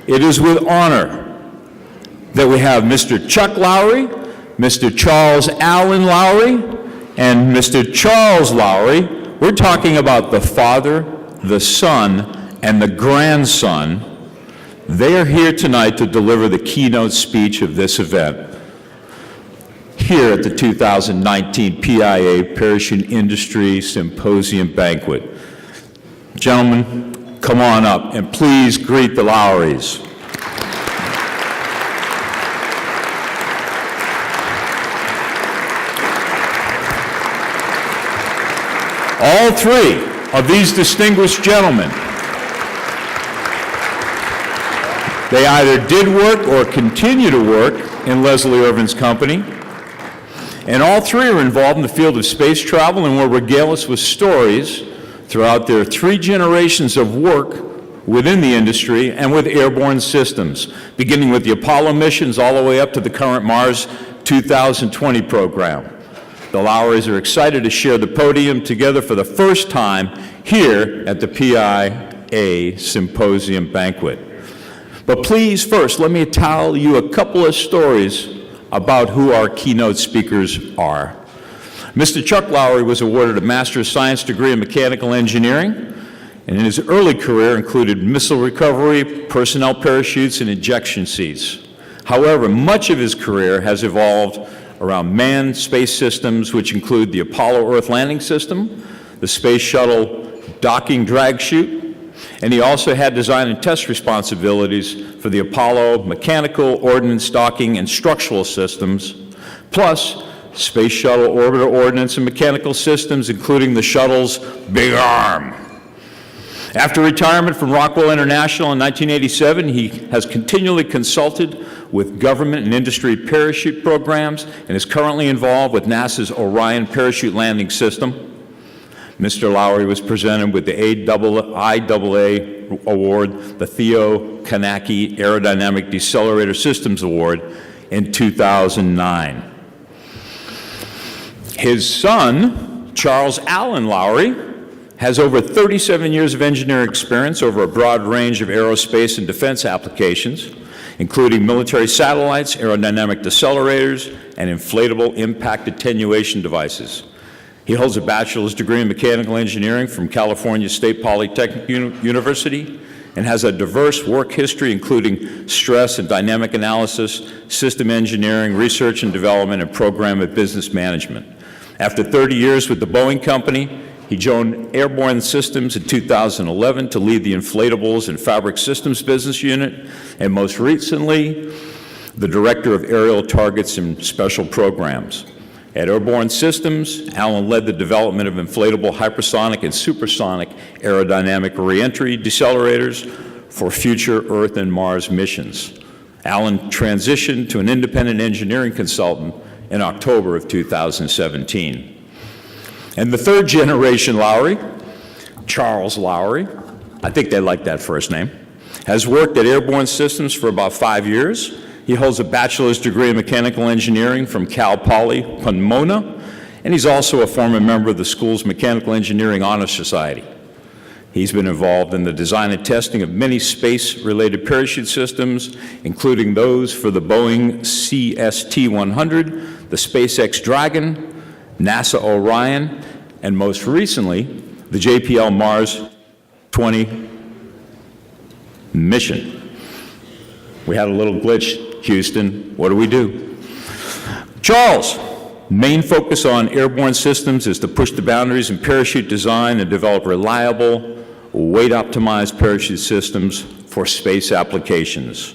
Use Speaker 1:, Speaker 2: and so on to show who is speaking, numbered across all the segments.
Speaker 1: It is with honor that we have Mr. Chuck Lowry, Mr. Charles Allen Lowry, and Mr. Charles Lowry. We're talking about the father, the son, and the grandson. They are here tonight to deliver the keynote speech of this event here at the 2019 PIA Parachute Industry Symposium Banquet. Gentlemen, come on up and please greet the Lowrys. All three of these distinguished gentlemen, they either did work or continue to work in Leslie Irvin's company, and all three are involved in the field of space travel and will regale us with stories throughout their 3 generations of work within the industry and with Airborne Systems, beginning with the Apollo missions all the way up to the current Mars 2020 program. The Lowrys are excited to share the podium together for the first time here at the PIA Symposium Banquet. But please, first, let me tell you a couple of stories about who our keynote speakers are. Mr. Chuck Lowry was awarded a Master of Science degree in Mechanical Engineering, and in his early career included missile recovery, personnel parachutes, and ejection seats. However, much of his career has evolved around manned space systems, which include the Apollo Earth Landing System, the Space Shuttle Docking Drag Chute, and he also had design and test responsibilities for the Apollo mechanical, ordnance, docking, and structural systems, plus Space Shuttle orbiter ordnance and mechanical systems, including the shuttle's big arm. After retirement from Rockwell International in 1987, he has continually consulted with government and industry parachute programs and is currently involved with NASA's Orion parachute landing system. Mr. Lowry was presented with the IAA Award, the Theo Kanaki Aerodynamic Decelerator Systems Award in 2009. His son, Charles Allen Lowry, has over 37 years of engineering experience over a broad range of aerospace and defense applications, including military satellites, aerodynamic decelerators, and inflatable impact attenuation devices. He holds a bachelor's degree in mechanical engineering from California State Polytechnic University and has a diverse work history including stress and dynamic analysis, system engineering, research and development, and program and business management. After 30 years with the Boeing Company, he joined Airborne Systems in 2011 to lead the inflatables and fabric systems business unit, and most recently, the director of aerial targets and special programs. At Airborne Systems, Allen led the development of inflatable hypersonic and supersonic aerodynamic reentry decelerators for future Earth and Mars missions. Allen transitioned to an independent engineering consultant in October of 2017. And the 3rd generation Lowry, Charles Lowry, I think they like that first name, has worked at Airborne Systems for about 5 years. He holds a bachelor's degree in mechanical engineering from Cal Poly Pomona, and he's also a former member of the school's Mechanical Engineering Honor Society. He's been involved in the design and testing of many space-related parachute systems, including those for the Boeing CST-100, the SpaceX Dragon, NASA Orion, and most recently, the JPL Mars 20 mission. We had a little glitch, Houston. What do we do? Charles, main focus on Airborne Systems is to push the boundaries in parachute design and develop reliable, weight-optimized parachute systems for space applications.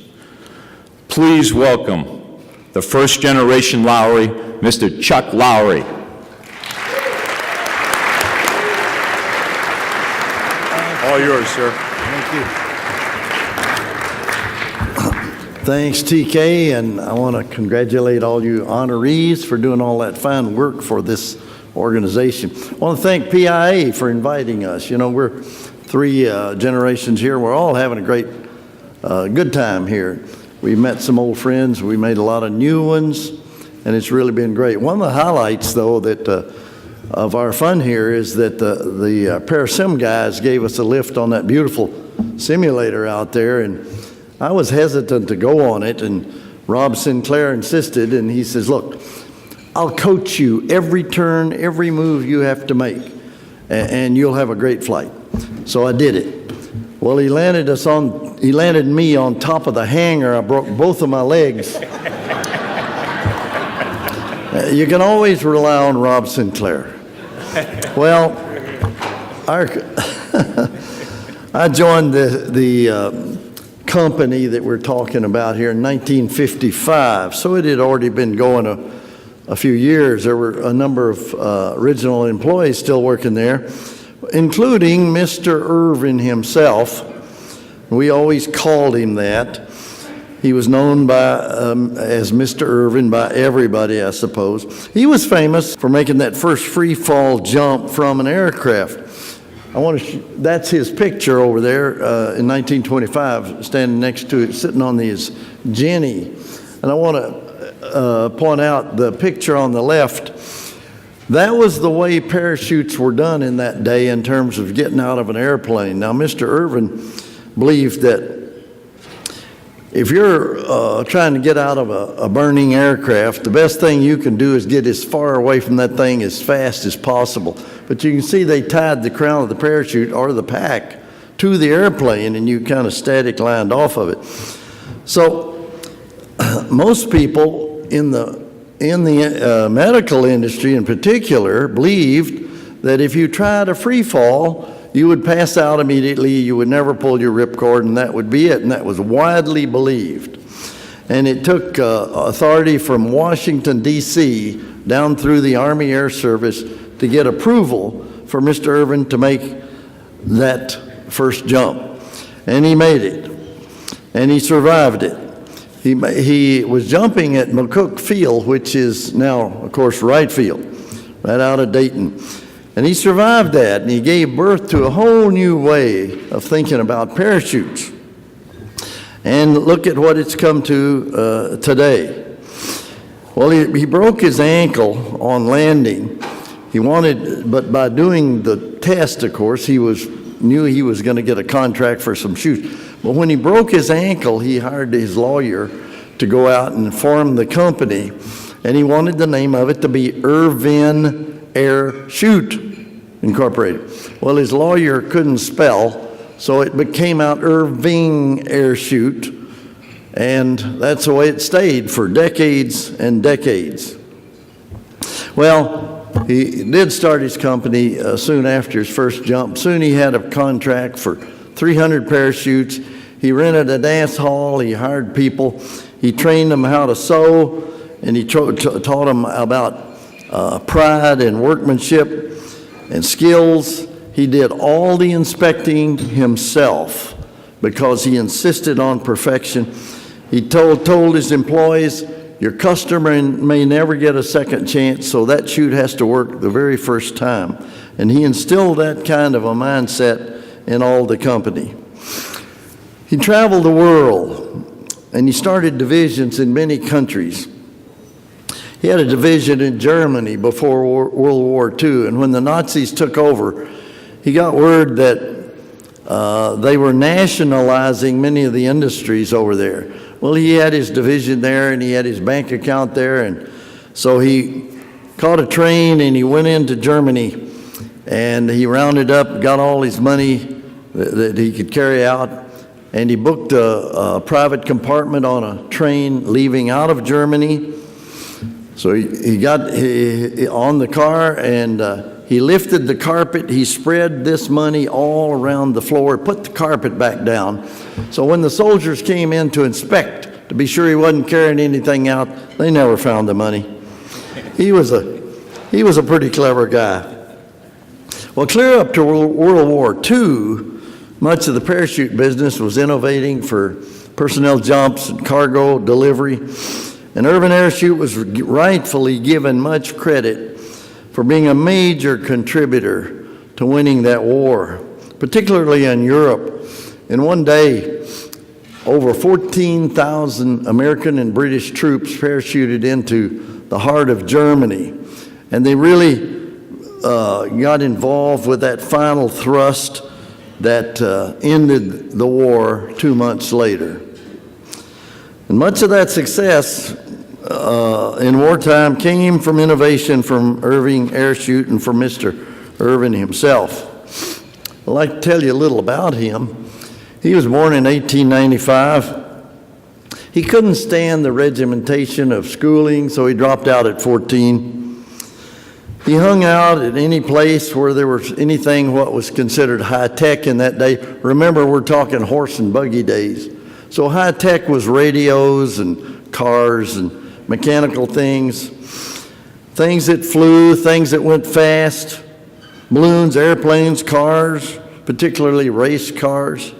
Speaker 1: Please welcome the 1st generation Lowry, Mr. Chuck Lowry.
Speaker 2: All yours, sir.
Speaker 3: Thank you. Thanks, TK, and I want to congratulate all you honorees for doing all that fine work for this organization. I want to thank PIA for inviting us. You know, we're 3 generations here. We're all having a great, good time here. We met some old friends. We made a lot of new ones, and it's really been great. One of the highlights, though, that of our fun here is that the Parasim guys gave us a lift on that beautiful simulator out there, and I was hesitant to go on it, and Rob Sinclair insisted, and he says, look, I'll coach you every turn, every move you have to make, and you'll have a great flight. So I did it. Well, he landed me on top of the hangar. I broke both of my legs. You can always rely on Rob Sinclair. Well, I joined the company that we're talking about here in 1955, so it had already been going a few years. There were a number of original employees still working there, including Mr. Irvin himself. We always called him that. He was known as Mr. Irvin by everybody, I suppose. He was famous for making that first free fall jump from an aircraft. That's his picture over there in 1925, standing next to it, sitting on his Jenny. And I want to point out the picture on the left. That was the way parachutes were done in that day in terms of getting out of an airplane. Now, Mr. Irvin believed that if you're trying to get out of a burning aircraft, the best thing you can do is get as far away from that thing as fast as possible. But you can see they tied the crown of the parachute or the pack to the airplane, and you kind of static lined off of it. So most people in the medical industry in particular believed that if you tried a free fall, you would pass out immediately, you would never pull your ripcord, and that would be it. And that was widely believed. And it took authority from Washington, D.C., down through the Army Air Service to get approval for Mr. Irvin to make that first jump. And he made it. And he survived it. He was jumping at McCook Field, which is now, of course, Wright Field, right out of Dayton. And he survived that, and he gave birth to a whole new way of thinking about parachutes. And look at what it's come to today. Well, he broke his ankle on landing. But by doing the test, of course, knew he was going to get a contract for some shoes. But when he broke his ankle, he hired his lawyer to go out and form the company, and he wanted the name of it to be Irvin Air Chute Incorporated. Well, his lawyer couldn't spell, so it came out Irving Air Chute, and that's the way it stayed for decades and decades. Well, he did start his company soon after his first jump. Soon he had a contract for 300 parachutes. He rented a dance hall. He hired people. He trained them how to sew, and he taught them about pride and workmanship and skills. He did all the inspecting himself because he insisted on perfection. He told his employees, your customer may never get a second chance, so that chute has to work the very first time. And he instilled that kind of a mindset in all the company. He traveled the world, and he started divisions in many countries. He had a division in Germany before World War II, and when the Nazis took over, he got word that they were nationalizing many of the industries over there. Well, he had his division there, and he had his bank account there, and so he caught a train, and he went into Germany, and he rounded up, got all his money that he could carry out, and he booked a private compartment on a train leaving out of Germany. So he got on the car, and he lifted the carpet. He spread this money all around the floor, put the carpet back down. So when the soldiers came in to inspect, to be sure he wasn't carrying anything out, they never found the money. He was a pretty clever guy. Well, clear up to World War II, much of the parachute business was innovating for personnel jumps and cargo delivery. And Irvin Air Chute was rightfully given much credit for being a major contributor to winning that war, particularly in Europe. In one day, over 14,000 American and British troops parachuted into the heart of Germany. And they really got involved with that final thrust that ended the war 2 months later. And much of that success in wartime came from innovation from Irving Airchute and from Mr. Irving himself. I'd like to tell you a little about him. He was born in 1895. He couldn't stand the regimentation of schooling, so he dropped out at 14. He hung out at any place where there was anything what was considered high-tech in that day. Remember, we're talking horse and buggy days. So high-tech was radios and cars and mechanical things, things that flew, things that went fast, balloons, airplanes, cars, particularly race cars.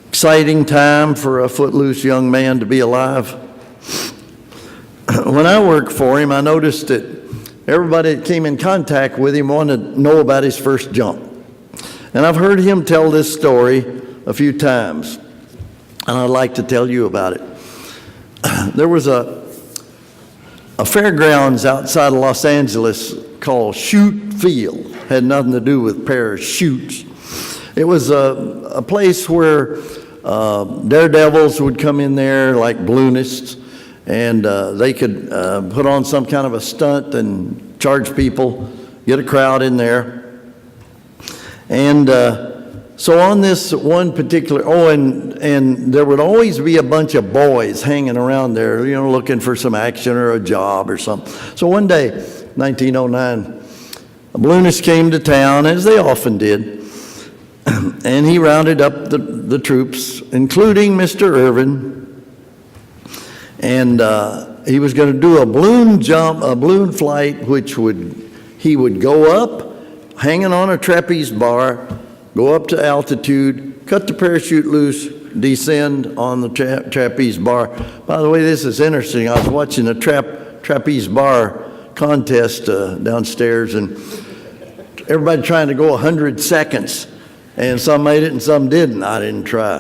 Speaker 3: Exciting time for a footloose young man to be alive. When I worked for him, I noticed that everybody that came in contact with him wanted to know about his first jump. And I've heard him tell this story a few times, and I'd like to tell you about it. There was a fairgrounds outside of Los Angeles called Chute Field. Had nothing to do with parachutes. It was a place where daredevils would come in there like balloonists, and they could put on some kind of a stunt and charge people, get a crowd in there. And so on this one particular, and there would always be a bunch of boys hanging around there, you know, looking for some action or a job or something. So one day, 1909, a balloonist came to town, as they often did, and he rounded up the troops, including Mr. Irvin, and he was going to do a balloon jump, a balloon flight, which he would go up, hanging on a trapeze bar, go up to altitude, cut the parachute loose, descend on the trapeze bar. By the way, this is interesting. I was watching a trapeze bar contest downstairs, and everybody trying to go 100 seconds. And some made it and some didn't. I didn't try.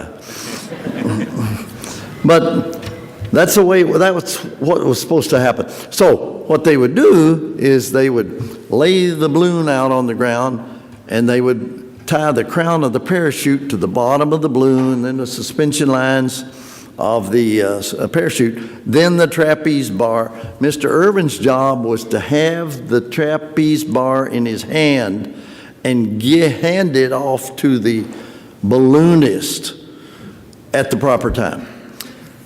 Speaker 3: But that's the way, that was what was supposed to happen. So what they would do is they would lay the balloon out on the ground, and they would tie the crown of the parachute to the bottom of the balloon, then the suspension lines of the parachute, then the trapeze bar. Mr. Irvin's job was to have the trapeze bar in his hand and hand it off to the balloonist at the proper time.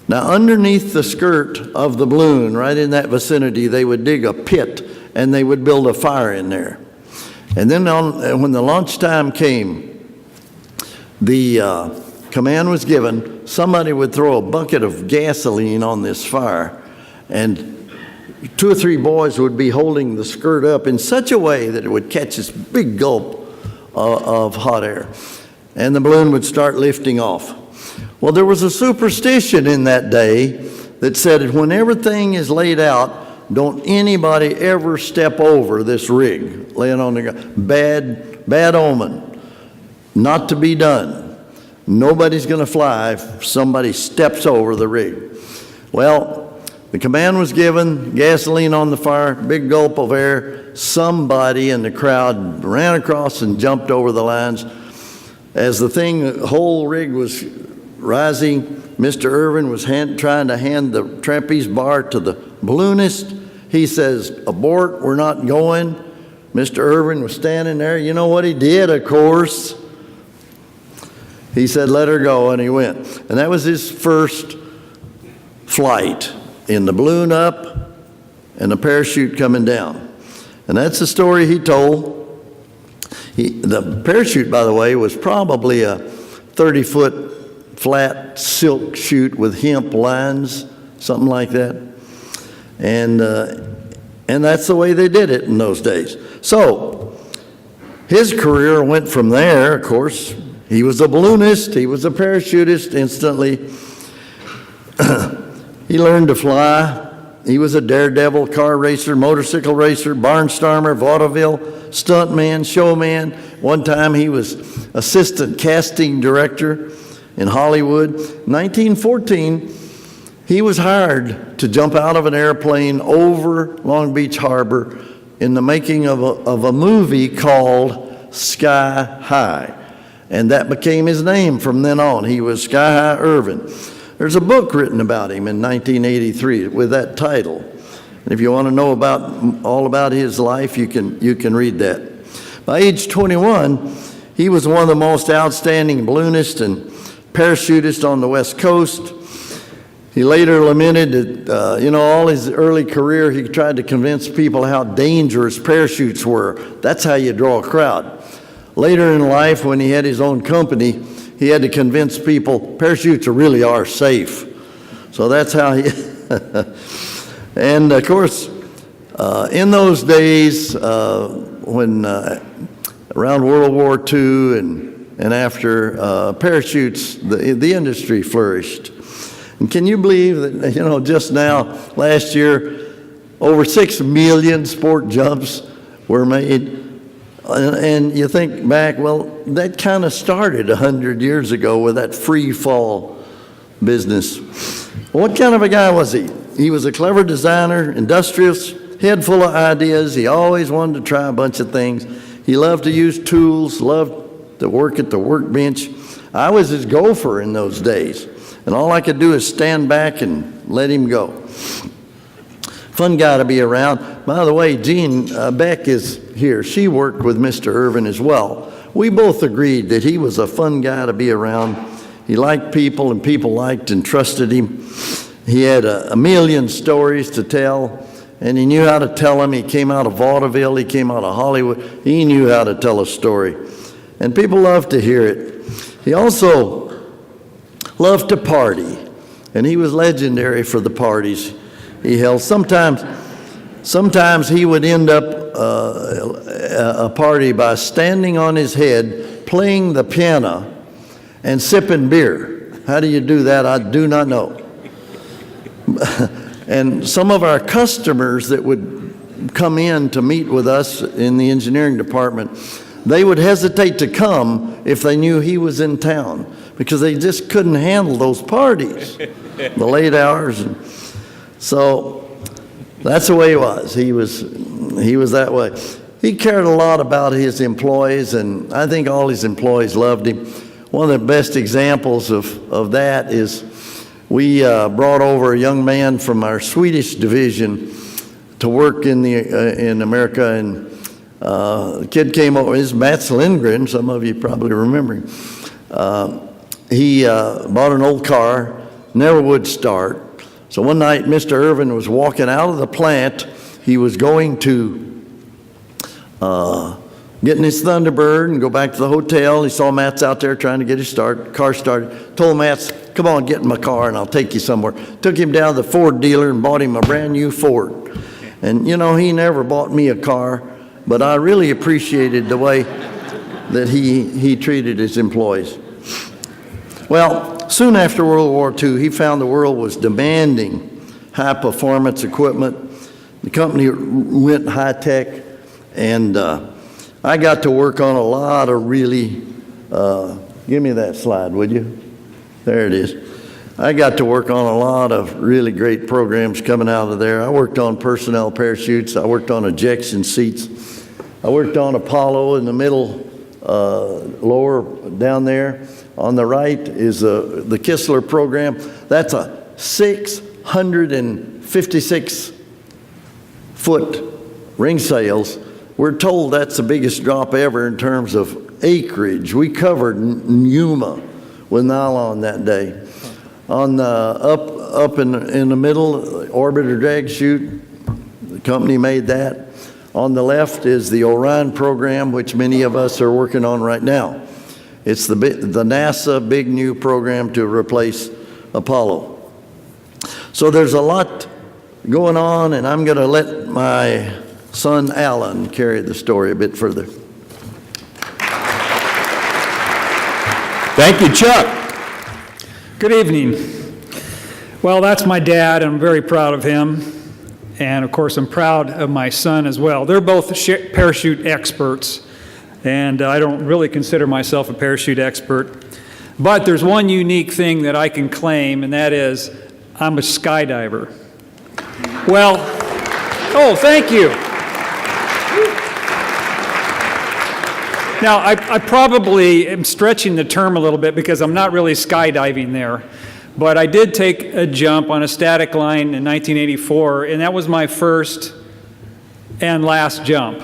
Speaker 3: Now, underneath the skirt of the balloon, right in that vicinity, they would dig a pit and they would build a fire in there. And then when the launch time came, the command was given, somebody would throw a bucket of gasoline on this fire, and 2 or 3 boys would be holding the skirt up in such a way that it would catch this big gulp of hot air, and the balloon would start lifting off. Well, there was a superstition in that day that said that when everything is laid out, don't anybody ever step over this rig laying on the ground. Bad omen, not to be done. Nobody's going to fly if somebody steps over the rig. Well, the command was given, gasoline on the fire, big gulp of air. Somebody in the crowd ran across and jumped over the lines. As the whole rig was rising, Mr. Irvin was trying to hand the trapeze bar to the balloonist. He says, "Abort, we're not going." Mr. Irvin was standing there. You know what he did, of course? He said, "Let her go," and he went. And that was his first flight, in the balloon up and the parachute coming down. And that's the story he told. The parachute, by the way, was probably a 30-foot flat silk chute with hemp lines, something like that. And that's the way they did it in those days. So his career went from there, of course. He was a balloonist. He was a parachutist instantly. He learned to fly. He was a daredevil, car racer, motorcycle racer, barnstormer, vaudeville, stuntman, showman. One time he was assistant casting director in Hollywood. 1914, he was hired to jump out of an airplane over Long Beach Harbor in the making of a movie called Sky High. And that became his name from then on. He was Sky High Irvin. There's a book written about him in 1983 with that title. And if you want to know all about his life, you can read that. By age 21, he was one of the most outstanding balloonists and parachutists on the West Coast. He later lamented that, all his early career, he tried to convince people how dangerous parachutes were. That's how you draw a crowd. Later in life, when he had his own company, he had to convince people parachutes really are safe. So that's how he... And, of course, in those days, when around World War II and after, parachutes, the industry flourished. And can you believe that, just now, last year, over 6 million sport jumps were made? And you think back, well, that kind of started 100 years ago with that free fall business. What kind of a guy was he? He was a clever designer, industrious, head full of ideas. He always wanted to try a bunch of things. He loved to use tools, loved to work at the workbench. I was his gopher in those days. And all I could do is stand back and let him go. Fun guy to be around. By the way, Jean Beck is here. She worked with Mr. Irvin as well. We both agreed that he was a fun guy to be around. He liked people, and people liked and trusted him. He had a million stories to tell, and he knew how to tell them. He came out of vaudeville. He came out of Hollywood. He knew how to tell a story. And people loved to hear it. He also loved to party, and he was legendary for the parties he held. Sometimes he would end up a party by standing on his head, playing the piano, and sipping beer. How do you do that? I do not know. And some of our customers that would come in to meet with us in the engineering department, they would hesitate to come if they knew he was in town, because they just couldn't handle those parties, the late hours. And so that's the way he was. He was that way. He cared a lot about his employees, and I think all his employees loved him. One of the best examples of that is we brought over a young man from our Swedish division to work in America, and the kid came over. This is Mats Lindgren. Some of you probably remember him. He bought an old car, never would start. So one night, Mr. Irvin was walking out of the plant. He was going to get in his Thunderbird and go back to the hotel. He saw Mats out there trying to get his car started. Told Mats, come on, get in my car and I'll take you somewhere. Took him down to the Ford dealer and bought him a brand new Ford. And he never bought me a car, but I really appreciated the way that he treated his employees. Well, soon after World War II, he found the world was demanding high-performance equipment. The company went high-tech, and I got to work on a lot of really, give me that slide, would you? There it is. I got to work on a lot of really great programs coming out of there. I worked on personnel parachutes. I worked on ejection seats. I worked on Apollo in the middle, lower down there. On the right is the Kistler program. That's a 656-foot ring sails. We're told that's the biggest drop ever in terms of acreage. We covered Yuma with nylon that day. On the up in the middle, orbiter drag chute, the company made that. On the left is the Orion program, which many of us are working on right now. It's the NASA big new program to replace Apollo. So there's a lot going on, and I'm going to let my son Allen carry the story a bit further.
Speaker 1: Thank you, Chuck.
Speaker 4: Good evening. Well, that's my dad, and I'm very proud of him. And of course, I'm proud of my son as well. They're both parachute experts, and I don't really consider myself a parachute expert. But there's one unique thing that I can claim, and that is I'm a skydiver. Well, oh, thank you. Now, I probably am stretching the term a little bit because I'm not really skydiving there. But I did take a jump on a static line in 1984, and that was my first and last jump.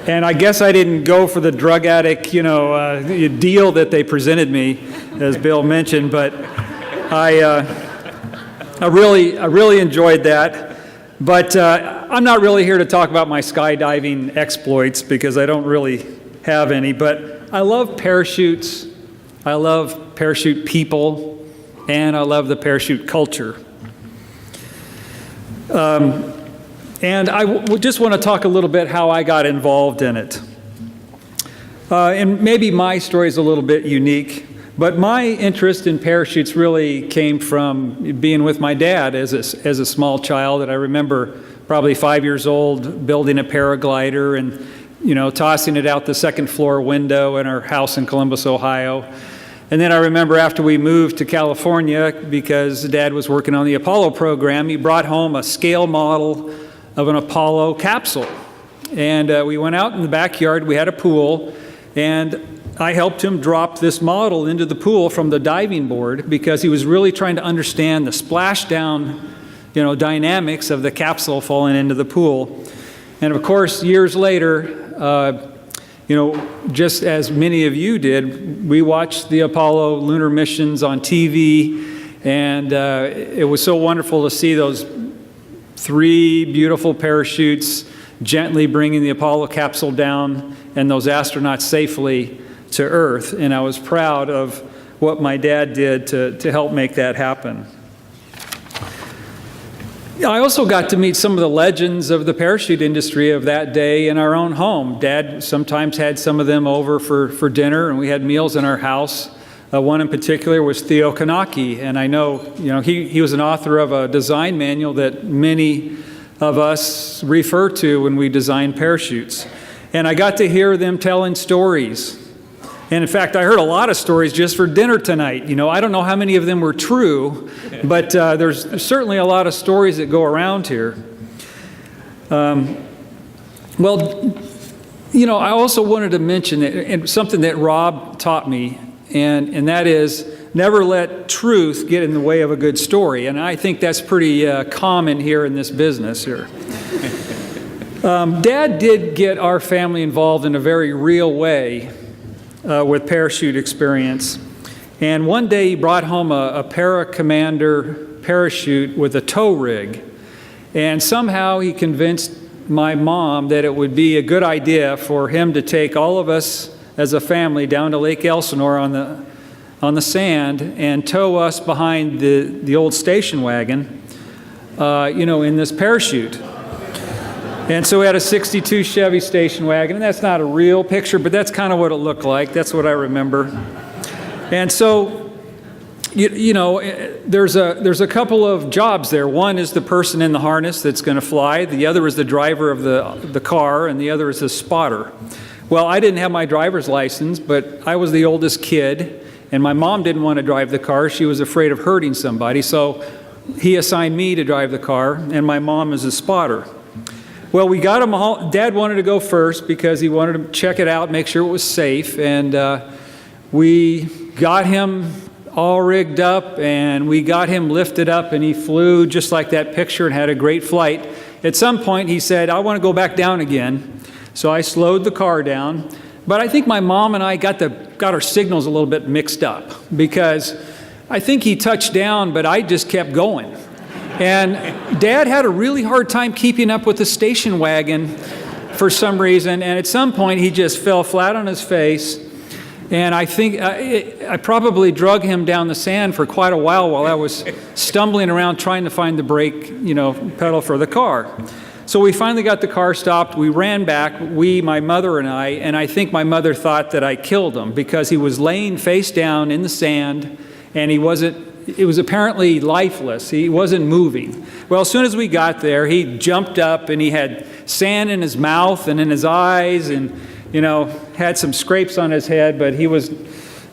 Speaker 4: And I guess I didn't go for the drug addict, deal that they presented me, as Bill mentioned, but I really enjoyed that. But I'm not really here to talk about my skydiving exploits because I don't really have any. But I love parachutes. I love parachute people, and I love the parachute culture. And I just want to talk a little bit how I got involved in it. And maybe my story is a little bit unique, but my interest in parachutes really came from being with my dad as a small child. And I remember probably 5 years old building a paraglider and tossing it out the second floor window in our house in Columbus, Ohio. And then I remember after we moved to California, because Dad was working on the Apollo program, he brought home a scale model of an Apollo capsule. And we went out in the backyard, we had a pool, and I helped him drop this model into the pool from the diving board because he was really trying to understand the splashdown, dynamics of the capsule falling into the pool. And of course, years later, just as many of you did, we watched the Apollo lunar missions on TV, and it was so wonderful to see those 3 beautiful parachutes gently bringing the Apollo capsule down and those astronauts safely to Earth. And I was proud of what my dad did to help make that happen. I also got to meet some of the legends of the parachute industry of that day in our own home. Dad sometimes had some of them over for dinner, and we had meals in our house. One in particular was Theo Kanaki, and I know, he was an author of a design manual that many of us refer to when we design parachutes. And I got to hear them telling stories. And in fact, I heard a lot of stories just for dinner tonight. I don't know how many of them were true, but there's certainly a lot of stories that go around here. I also wanted to mention something that Rob taught me, and that is never let truth get in the way of a good story. And I think that's pretty common here in this business here. Dad did get our family involved in a very real way with parachute experience. And one day he brought home a Para-Commander parachute with a tow rig. And somehow he convinced my mom that it would be a good idea for him to take all of us as a family down to Lake Elsinore on the sand and tow us behind the old station wagon, in this parachute. And so we had a 62 Chevy station wagon, and that's not a real picture, but that's kind of what it looked like. That's what I remember. And so, there's a couple of jobs there. One is the person in the harness that's going to fly. The other is the driver of the car, and the other is the spotter. Well, I didn't have my driver's license, but I was the oldest kid, and my mom didn't want to drive the car. She was afraid of hurting somebody, so he assigned me to drive the car, and my mom is a spotter. Well, we got him all. Dad wanted to go first because he wanted to check it out, make sure it was safe. And we got him all rigged up, and we got him lifted up, and he flew just like that picture and had a great flight. At some point, he said, I want to go back down again. So I slowed the car down. But I think my mom and I got our signals a little bit mixed up because I think he touched down, but I just kept going. And Dad had a really hard time keeping up with the station wagon for some reason, and at some point he just fell flat on his face, and I think I probably drug him down the sand for quite a while I was stumbling around trying to find the brake, pedal for the car. So we finally got the car stopped. We ran back, my mother and I think my mother thought that I killed him because he was laying face down in the sand, and it was apparently lifeless. He wasn't moving. Well, as soon as we got there, he jumped up and he had sand in his mouth and in his eyes and, had some scrapes on his head, but he was,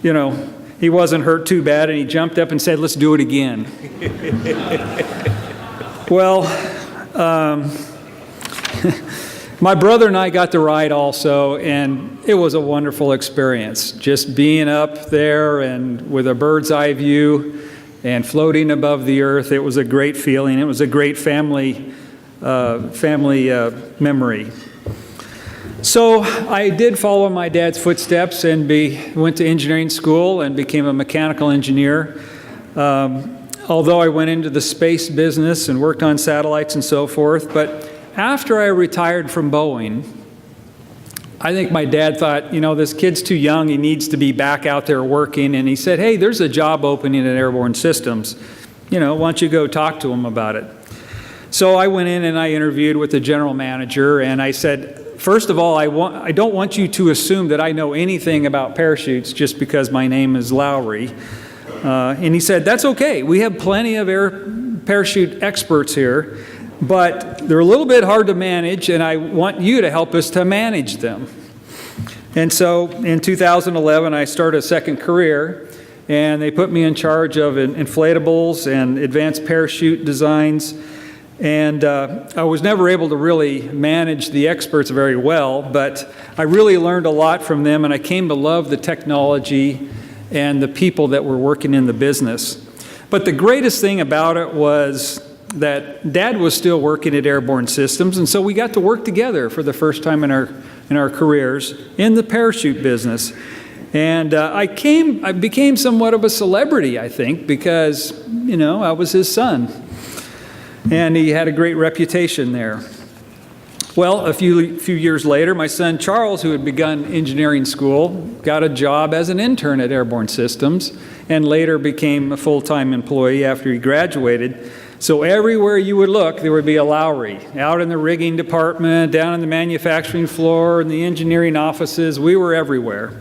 Speaker 4: he wasn't hurt too bad, and he jumped up and said, let's do it again. Well, My brother and I got to ride also, and it was a wonderful experience. Just being up there and with a bird's eye view and floating above the earth, it was a great feeling. It was a great family memory. So I did follow my dad's footsteps and went to engineering school and became a mechanical engineer. Although I went into the space business and worked on satellites and so forth, but after I retired from Boeing, I think my dad thought, this kid's too young, he needs to be back out there working, and he said, hey, there's a job opening at Airborne Systems. Why don't you go talk to him about it? So I went in and I interviewed with the general manager, and I said, first of all, I don't want you to assume that I know anything about parachutes just because my name is Lowry. And he said, that's okay. We have plenty of parachute experts here, but they're a little bit hard to manage, and I want you to help us to manage them. And so in 2011, I started a second career, and they put me in charge of inflatables and advanced parachute designs. And I was never able to really manage the experts very well, but I really learned a lot from them, and I came to love the technology and the people that were working in the business. But the greatest thing about it was that Dad was still working at Airborne Systems, and so we got to work together for the first time in our careers in the parachute business. And I became somewhat of a celebrity, I think, because, I was his son. And he had a great reputation there. Well, a few years later, my son Charles, who had begun engineering school, got a job as an intern at Airborne Systems, and later became a full-time employee after he graduated. So everywhere you would look, there would be a Lowry. Out in the rigging department, down in the manufacturing floor, in the engineering offices, we were everywhere.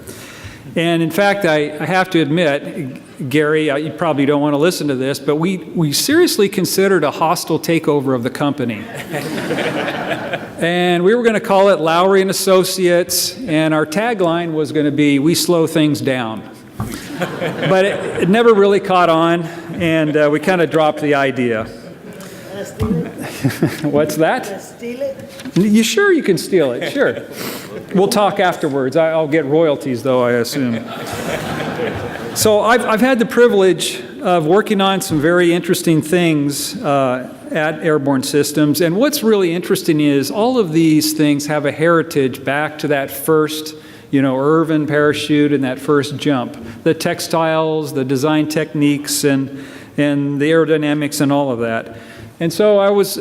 Speaker 4: And in fact, I have to admit, Gary, you probably don't want to listen to this, but we seriously considered a hostile takeover of the company. And we were going to call it Lowry and Associates, and our tagline was going to be, we slow things down. But it never really caught on, and we kind of dropped the idea.
Speaker 5: Steal it?
Speaker 4: What's that?
Speaker 5: Steal it?
Speaker 4: You sure you can steal it? Sure. We'll talk afterwards. I'll get royalties, though, I assume. So I've had the privilege of working on some very interesting things at Airborne Systems. And what's really interesting is all of these things have a heritage back to that first, Irvin parachute and that first jump. The textiles, the design techniques, and the aerodynamics and all of that. And so I was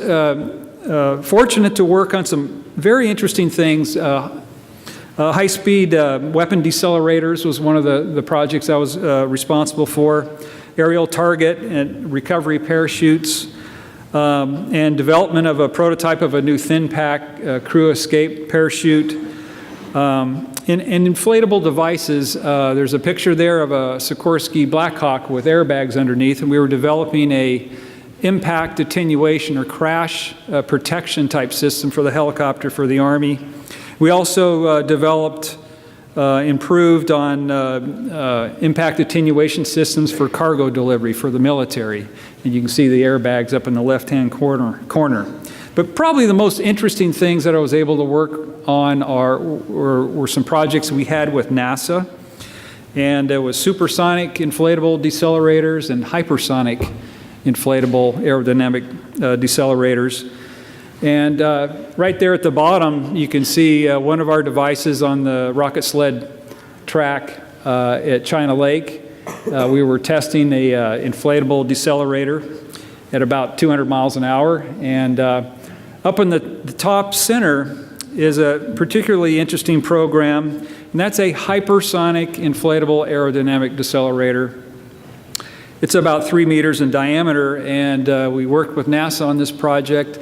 Speaker 4: fortunate to work on some very interesting things. High-speed weapon decelerators was one of the projects I was responsible for. Aerial target and recovery parachutes, and development of a prototype of a new thin-pack crew escape parachute. In inflatable devices, there's a picture there of a Sikorsky Blackhawk with airbags underneath, and we were developing a impact attenuation or crash protection type system for the helicopter for the Army. We also developed, improved on impact attenuation systems for cargo delivery for the military. And you can see the airbags up in the left-hand corner. But probably the most interesting things that I was able to work on were some projects we had with NASA. And it was supersonic inflatable decelerators and hypersonic inflatable aerodynamic decelerators. And right there at the bottom, you can see one of our devices on the rocket sled track at China Lake. We were testing a inflatable decelerator at about 200 miles an hour. And up in the top center is a particularly interesting program, and that's a hypersonic inflatable aerodynamic decelerator. It's about 3 meters in diameter, and we worked with NASA on this project.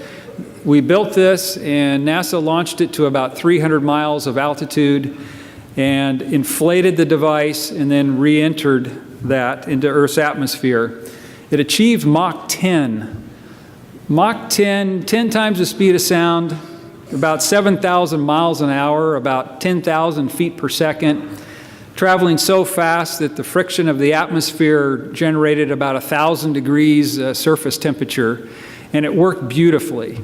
Speaker 4: We built this, and NASA launched it to about 300 miles of altitude and inflated the device and then re-entered that into Earth's atmosphere. It achieved Mach 10. Mach 10, 10 times the speed of sound, about 7,000 miles an hour, about 10,000 feet per second, traveling so fast that the friction of the atmosphere generated about 1,000 degrees surface temperature, and it worked beautifully.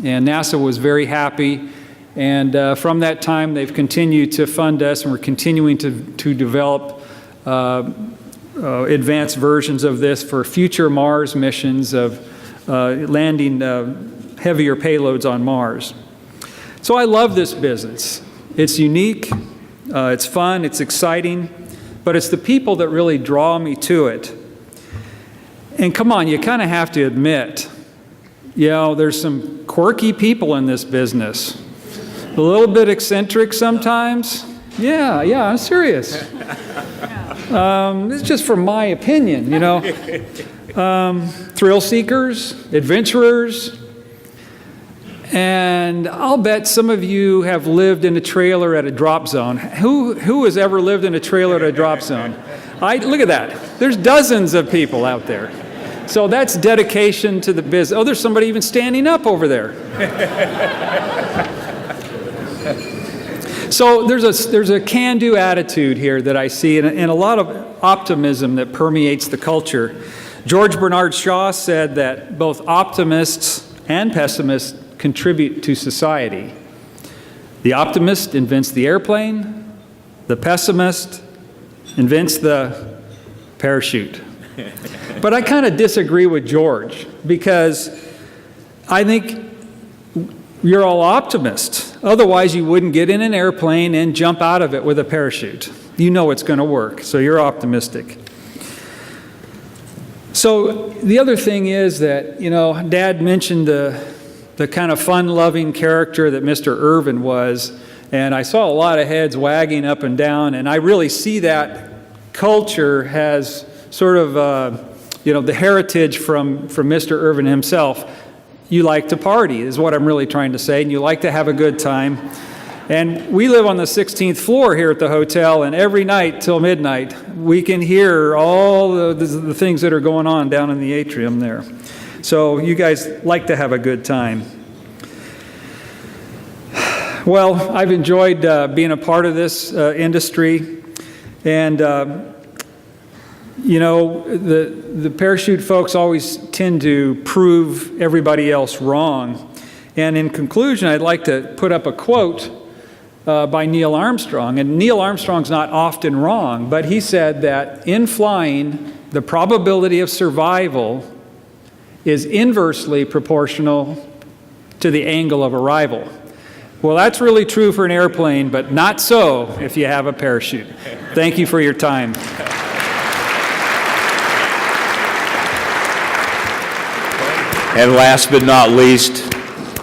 Speaker 4: And NASA was very happy. And from that time, they've continued to fund us, and we're continuing to develop advanced versions of this for future Mars missions of landing heavier payloads on Mars. So I love this business. It's unique, it's fun, it's exciting, but it's the people that really draw me to it. And come on, you kind of have to admit, there's some quirky people in this business. A little bit eccentric sometimes. Yeah, I'm serious. It's just from my opinion, Thrill seekers, adventurers, and I'll bet some of you have lived in a trailer at a drop zone. Who has ever lived in a trailer at a drop zone? Look at that. There's dozens of people out there. So that's dedication to the business. Oh, there's somebody even standing up over there. So there's a can-do attitude here that I see, and a lot of optimism that permeates the culture. George Bernard Shaw said that both optimists and pessimists contribute to society. The optimist invents the airplane, the pessimist invents the parachute. But I kind of disagree with George, because I think you're all optimists. Otherwise, you wouldn't get in an airplane and jump out of it with a parachute. You know it's going to work, so you're optimistic. So the other thing is that, Dad mentioned the kind of fun-loving character that Mr. Irvin was, and I saw a lot of heads wagging up and down, and I really see that culture has sort of, the heritage from Mr. Irvin himself. You like to party, is what I'm really trying to say, and you like to have a good time. And we live on the 16th floor here at the hotel, and every night till midnight, we can hear all the things that are going on down in the atrium there. So you guys like to have a good time. Well, I've enjoyed being a part of this industry, and the parachute folks always tend to prove everybody else wrong. And in conclusion, I'd like to put up a quote by Neil Armstrong. And Neil Armstrong's not often wrong, but he said that in flying, the probability of survival is inversely proportional to the angle of arrival. Well, that's really true for an airplane, but not so if you have a parachute. Thank you for your time.
Speaker 1: And last but not least,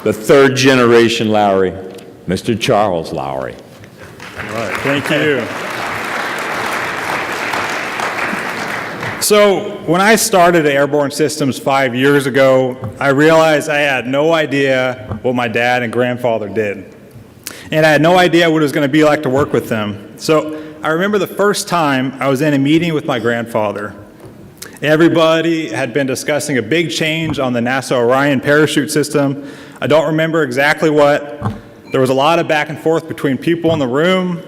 Speaker 1: the third generation Lowry, Mr. Charles Lowry.
Speaker 2: All right, thank you. So when I started at Airborne Systems 5 years ago, I realized I had no idea what my dad and grandfather did. And I had no idea what it was going to be like to work with them. So I remember the first time I was in a meeting with my grandfather. Everybody had been discussing a big change on the NASA Orion parachute system. I don't remember exactly what. There was a lot of back and forth between people in the room,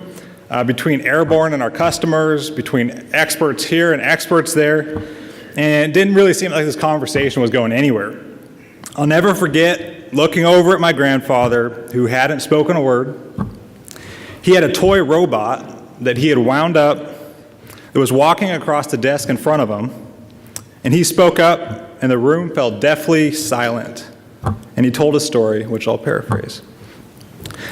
Speaker 2: between Airborne and our customers, between experts here and experts there. And it didn't really seem like this conversation was going anywhere. I'll never forget looking over at my grandfather, who hadn't spoken a word. He had a toy robot that he had wound up that was walking across the desk in front of him. And he spoke up, and the room fell deathly silent. And he told a story, which I'll paraphrase.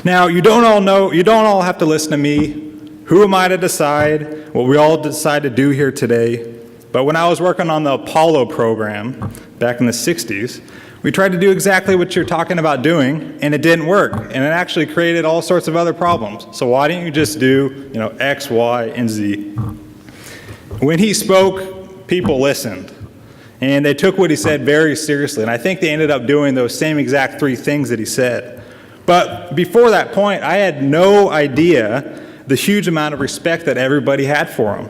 Speaker 2: Now, you don't all have to listen to me. Who am I to decide what we all decide to do here today? But when I was working on the Apollo program back in the 60s, we tried to do exactly what you're talking about doing, and it didn't work. And it actually created all sorts of other problems. So why didn't you just do, X, Y, and Z? When he spoke, people listened. And they took what he said very seriously. And I think they ended up doing those same exact three things that he said. But before that point, I had no idea the huge amount of respect that everybody had for him.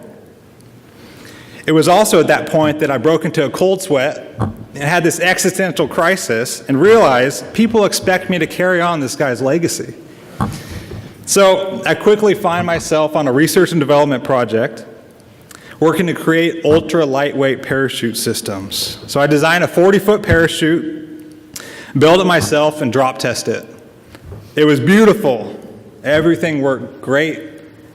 Speaker 2: It was also at that point that I broke into a cold sweat and had this existential crisis and realized people expect me to carry on this guy's legacy. So I quickly find myself on a research and development project working to create ultra-lightweight parachute systems. So I designed a 40-foot parachute, build it myself, and drop test it. It was beautiful. Everything worked great.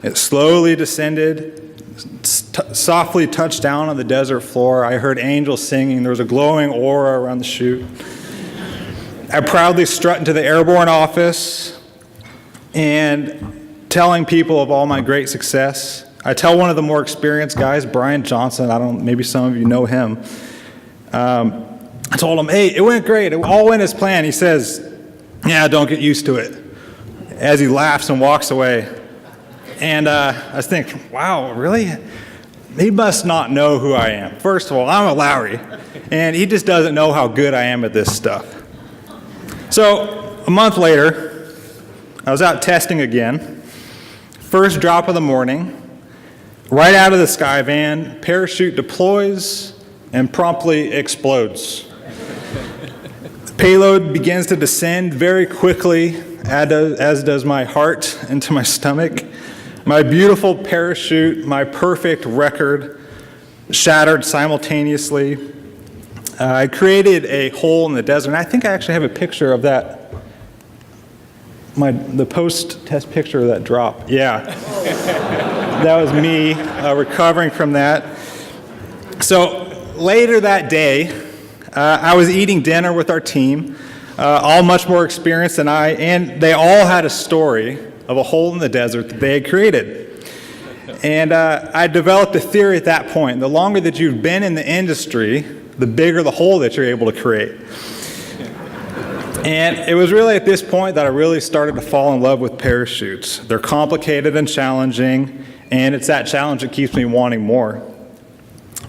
Speaker 2: It slowly descended, softly touched down on the desert floor. I heard angels singing. There was a glowing aura around the chute. I proudly strut into the airborne office and telling people of all my great success. I tell one of the more experienced guys, Brian Johnson, maybe some of you know him. I told him, hey, it went great. It all went as planned. He says, yeah, don't get used to it, as he laughs and walks away. And I was thinking, wow, really? He must not know who I am. First of all, I'm a Lowry, and he just doesn't know how good I am at this stuff. So a month later, I was out testing again. First drop of the morning, right out of the Skyvan, parachute deploys and promptly explodes. Payload begins to descend very quickly, as does my heart into my stomach. My beautiful parachute, my perfect record, shattered simultaneously. I created a hole in the desert, and I think I actually have a picture of that, the post-test picture of that drop. Yeah, that was me recovering from that. So later that day, I was eating dinner with our team, all much more experienced than I, and they all had a story of a hole in the desert that they had created. And I developed a theory at that point. The longer that you've been in the industry, the bigger the hole that you're able to create. And it was really at this point that I really started to fall in love with parachutes. They're complicated and challenging, and it's that challenge that keeps me wanting more.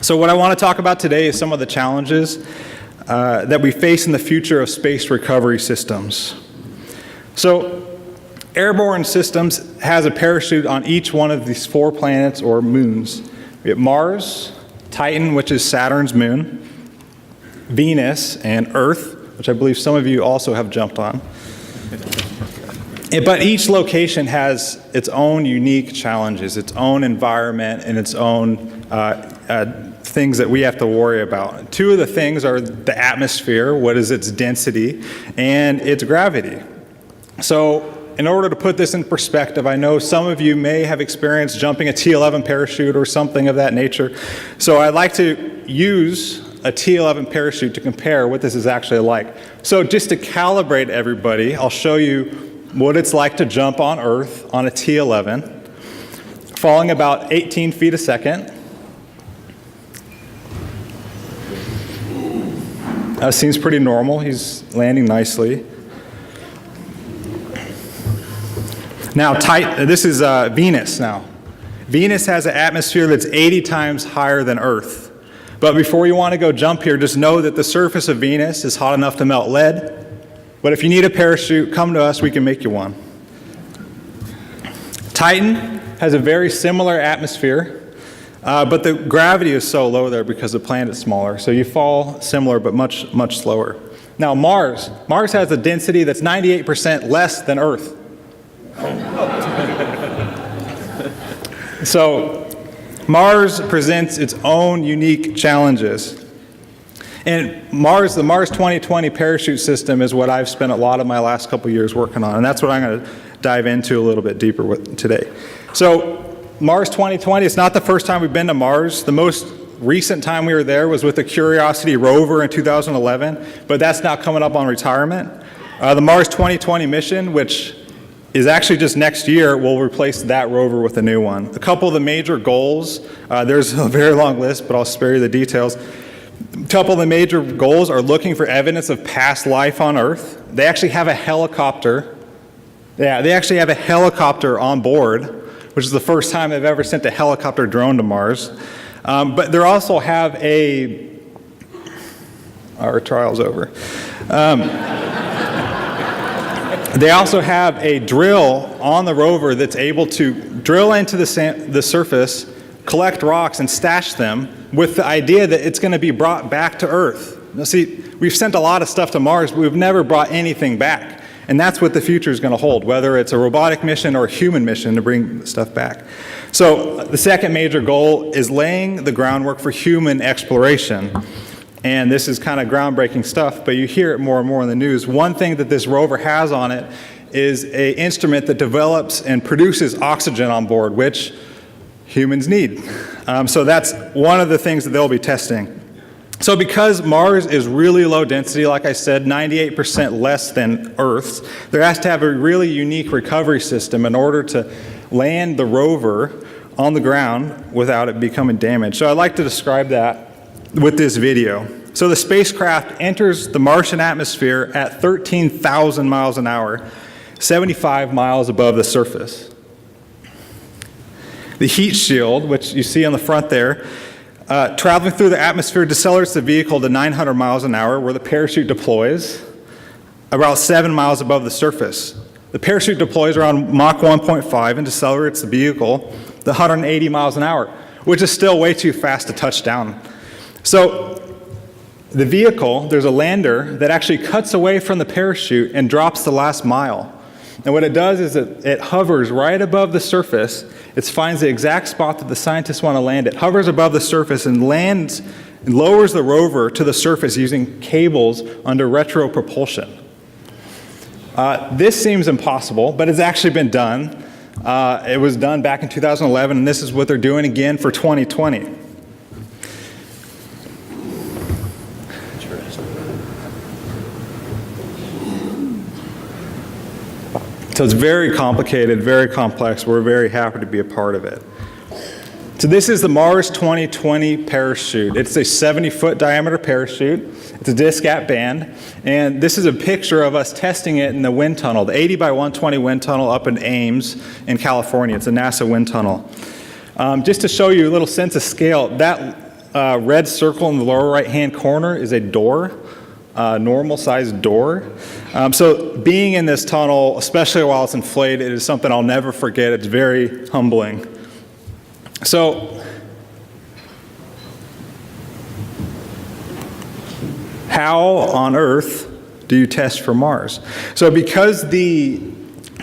Speaker 2: So what I want to talk about today is some of the challenges that we face in the future of space recovery systems. So Airborne Systems has a parachute on each one of these 4 planets or moons. We have Mars, Titan, which is Saturn's moon, Venus, and Earth, which I believe some of you also have jumped on. But each location has its own unique challenges, its own environment, and its own things that we have to worry about. 2 of the things are the atmosphere, what is its density, and its gravity. So in order to put this in perspective, I know some of you may have experienced jumping a T-11 parachute or something of that nature. So I'd like to use a T-11 parachute to compare what this is actually like. So just to calibrate everybody, I'll show you what it's like to jump on Earth on a T-11, falling about 18 feet a second. Seems pretty normal. He's landing nicely. Now, this is Venus now. Venus has an atmosphere that's 80 times higher than Earth. But before you want to go jump here, just know that the surface of Venus is hot enough to melt lead. But if you need a parachute, come to us, we can make you one. Titan has a very similar atmosphere, but the gravity is so low there because the planet's smaller. So you fall similar, but much, much slower. Now, Mars has a density that's 98% less than Earth. So Mars presents its own unique challenges. And the Mars 2020 parachute system is what I've spent a lot of my last couple years working on, and that's what I'm going to dive into a little bit deeper with today. So Mars 2020, it's not the first time we've been to Mars. The most recent time we were there was with the Curiosity rover in 2011, but that's now coming up on retirement. The Mars 2020 mission, which is actually just next year, will replace that rover with a new one. A couple of the major goals, there's a very long list, but I'll spare you the details. A couple of the major goals are looking for evidence of past life on Earth. They actually have a helicopter. Yeah, they actually have a helicopter on board, which is the first time they've ever sent a helicopter drone to Mars. But they also have our trial's over. They also have a drill on the rover that's able to drill into the surface, collect rocks, and stash them with the idea that it's going to be brought back to Earth. Now, see, we've sent a lot of stuff to Mars, but we've never brought anything back. And that's what the future is going to hold, whether it's a robotic mission or a human mission to bring stuff back. So the second major goal is laying the groundwork for human exploration. And this is kind of groundbreaking stuff, but you hear it more and more in the news. One thing that this rover has on it is an instrument that develops and produces oxygen on board, which humans need. So that's one of the things that they'll be testing. So because Mars is really low density, like I said, 98% less than Earth's, there has to have a really unique recovery system in order to land the rover on the ground without it becoming damaged. So I'd like to describe that with this video. So the spacecraft enters the Martian atmosphere at 13,000 miles an hour, 75 miles above the surface. The heat shield, which you see on the front there, traveling through the atmosphere decelerates the vehicle to 900 miles an hour, where the parachute deploys about 7 miles above the surface. The parachute deploys around Mach 1.5 and decelerates the vehicle to 180 miles an hour, which is still way too fast to touch down. So the vehicle, there's a lander that actually cuts away from the parachute and drops the last mile. And what it does is it hovers right above the surface. It finds the exact spot that the scientists want to land. It hovers above the surface and lands and lowers the rover to the surface using cables under retro propulsion. This seems impossible, but it's actually been done. It was done back in 2011, and this is what they're doing again for 2020. So it's very complicated, very complex. We're very happy to be a part of it. So this is the Mars 2020 parachute. It's a 70-foot diameter parachute. It's a disc gap band. And this is a picture of us testing it in the wind tunnel, the 80 by 120 wind tunnel up in Ames in California. It's a NASA wind tunnel. Just to show you a little sense of scale, that red circle in the lower right-hand corner is a door. Normal-sized door. So being in this tunnel, especially while it's inflated, is something I'll never forget. It's very humbling. So how on earth do you test for Mars? So because the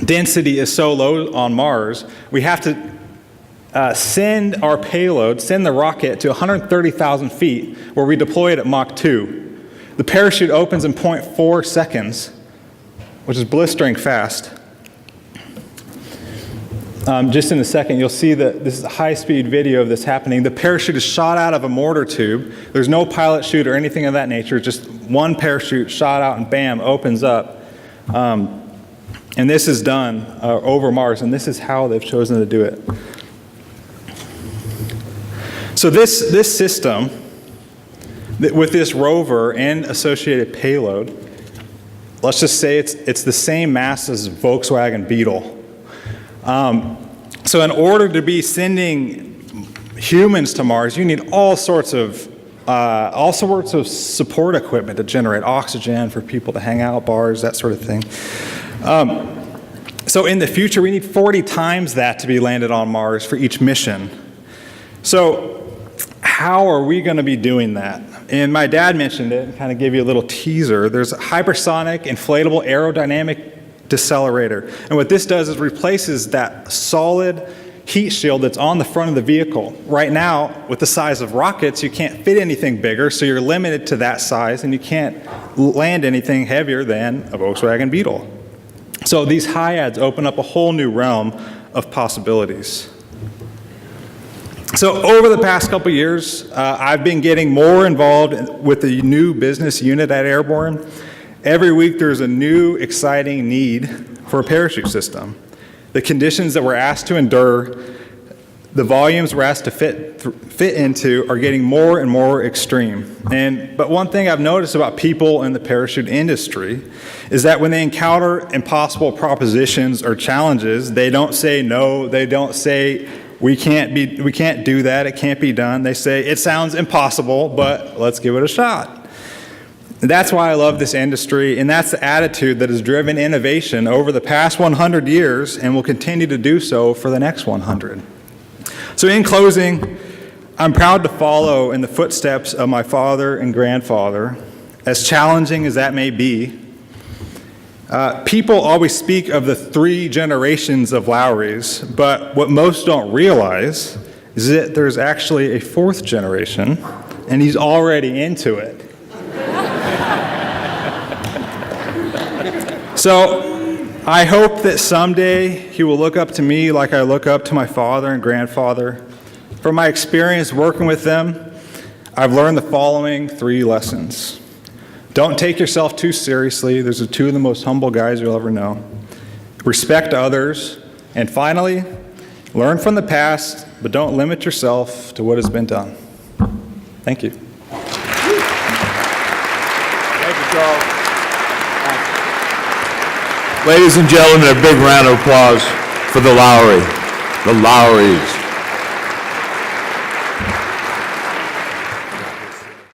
Speaker 2: density is so low on Mars, we have to send our payload, send the rocket to 130,000 feet, where we deploy it at Mach 2. The parachute opens in 0.4 seconds, which is blistering fast. Just in a second, you'll see that this is a high-speed video of this happening. The parachute is shot out of a mortar tube. There's no pilot chute or anything of that nature. Just one parachute shot out and bam, opens up. And this is done over Mars, and this is how they've chosen to do it. So this system, with this rover and associated payload, let's just say it's the same mass as Volkswagen Beetle. So in order to be sending humans to Mars, you need all sorts of support equipment to generate oxygen for people to hang out, bars, that sort of thing. So in the future, we need 40 times that to be landed on Mars for each mission. So how are we going to be doing that? And my dad mentioned it and kind of gave you a little teaser. There's a hypersonic inflatable aerodynamic decelerator. And what this does is replaces that solid heat shield that's on the front of the vehicle. Right now, with the size of rockets, you can't fit anything bigger, so you're limited to that size, and you can't land anything heavier than a Volkswagen Beetle. So these HIADs open up a whole new realm of possibilities. So over the past couple years, I've been getting more involved with the new business unit at Airborne. Every week there's a new exciting need for a parachute system. The conditions that we're asked to endure, the volumes we're asked to fit into are getting more and more extreme. But one thing I've noticed about people in the parachute industry is that when they encounter impossible propositions or challenges, they don't say no, they don't say we can't do that, it can't be done. They say it sounds impossible, but let's give it a shot. That's why I love this industry, and that's the attitude that has driven innovation over the past 100 years and will continue to do so for the next 100. So in closing, I'm proud to follow in the footsteps of my father and grandfather, as challenging as that may be. People always speak of the 3 generations of Lowrys, but what most don't realize is that there's actually a 4th generation, and he's already into it. So I hope that someday he will look up to me like I look up to my father and grandfather. From my experience working with them, I've learned the following 3 lessons. Don't take yourself too seriously. Those are 2 of the most humble guys you'll ever know. Respect others. And finally, learn from the past, but don't limit yourself to what has been done. Thank you.
Speaker 1: Thank you, Charles. Ladies and gentlemen, a big round of applause for the Lowrys.